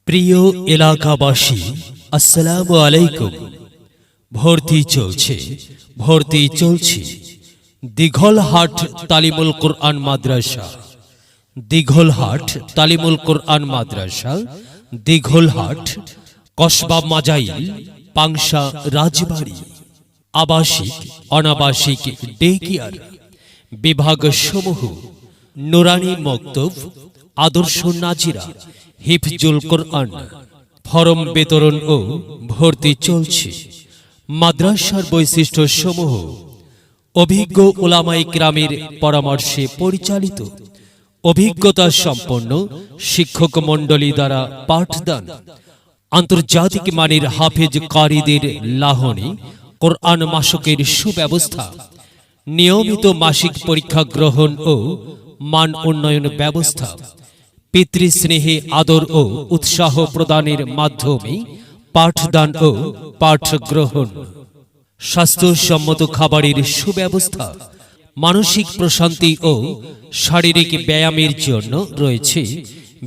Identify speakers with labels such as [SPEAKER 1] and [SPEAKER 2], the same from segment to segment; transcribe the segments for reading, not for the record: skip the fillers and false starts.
[SPEAKER 1] প্রিয় এলাকাবাসী, আসসালামু আলাইকুম। ভর্তি চলছে দিঘলহাট তালিমুল কোরআন মাদ্রাসা। দিঘলহাট তালিমুল কোরআন মাদ্রাসা, দিঘলহাট, কসবা মাজাইল, পাংশা, রাজবাড়ী। আবাসিক অনাবাসিক ডে কেয়ার বিভাগ সমূহ, নুরানি মক্তব, আদর্শ নাজিরা, হিফজুল কোরআন। ফরম বিতরণ ও ভর্তি চলছে। মাদ্রাসার বৈশিষ্ট্য সমূহ: অভিজ্ঞ উলামায়ে কেরামের পরামর্শে পরিচালিত, অভিজ্ঞতা সম্পন্ন শিক্ষক মণ্ডলী দ্বারা পাঠদান, আন্তর্জাতিক মানের হাফেজ কারীদের লাহনী কোরআন মাসকের সুব্যবস্থা, নিয়মিত মাসিক পরীক্ষা গ্রহণ ও মান উন্নয়ন ব্যবস্থা, পিতৃস্নেহে আদর ও উৎসাহ প্রদানের মাধ্যমে পাঠদান ও পাঠ গ্রহণ, স্বাস্থ্যসম্মত খাবারের সুব্যবস্থা, মানসিক প্রশান্তি ও শারীরিক ব্যায়ামের জন্য রয়েছে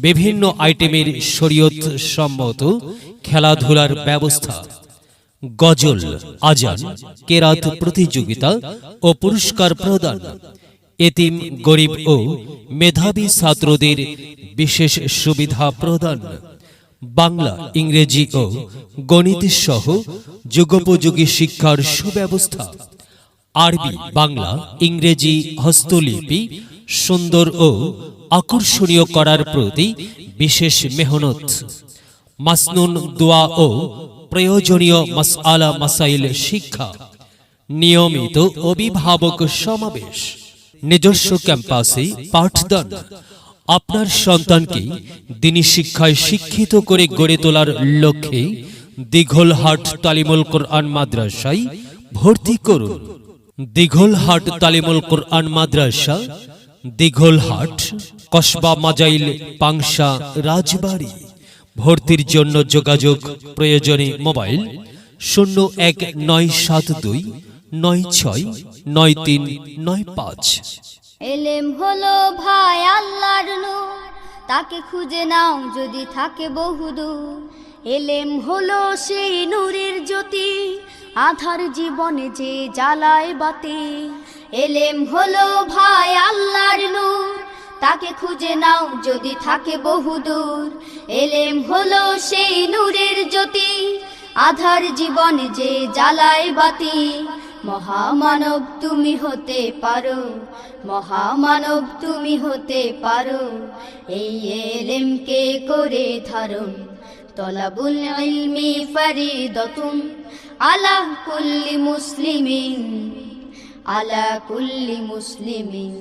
[SPEAKER 1] বিভিন্ন আইটেমের শরীয়ত সম্মত খেলাধুলার ব্যবস্থা, গজল, আজান, কেরাত প্রতিযোগিতা ও পুরস্কার প্রদান, এতিম, গরিব ও মেধাবী ছাত্রদের বিশেষ সুবিধা প্রদান, বাংলা, ইংরেজি ও গণিত সহ যুগোপযোগী শিক্ষার সুব্যবস্থা, আরবি, বাংলা, ইংরেজি হস্তলিপি সুন্দর ও আকর্ষণীয় করার প্রতি বিশেষ মেহনত, মাসনুন দোয়া ও প্রয়োজনীয় মাসআলা মাসাইল শিক্ষা, নিয়মিত অভিভাবক সমাবেশ, নিজস্ব ক্যাম্পাসে পাঠদান। আপনার সন্তানকে দ্বীনি শিক্ষায় শিক্ষিত করে গড়ে তোলার লক্ষ্যে দিঘলহাট তালিমুল কোরআন মাদ্রাসায় ভর্তি করুন। দিঘলহাট তালিমুল কোরআন মাদ্রাসা, দিঘলহাট, কসবা মাজাইল, পাংশা, রাজবাড়ী। ভর্তির জন্য যোগাযোগ প্রয়োজনে মোবাইল 019729693995।
[SPEAKER 2] এলেম হলো ভাই আল্লাহর নূর, তাকে খুঁজে নাও যদি থাকে বহুদূর। এলেম হলো সেই নূরের জ্যোতি, আধার জীবনে যে জ্বালায় বাতি। এলেম হলো ভাই আল্লাহর নূর, তাকে খুঁজে নাও যদি থাকে বহুদূর। এলেম হলো সেই নূরের জ্যোতি, আধার জীবনে যে জ্বালায় বাতি। মহামানব তুমি হতে পারো, মহামানব তুমি হতে পারো, এই এলেমকে করে ধারণ। তলাবুল ইলমি ফরিদাতুন আলা কুল্লি মুসলিমিন, আলা কুল্লি মুসলিমিন।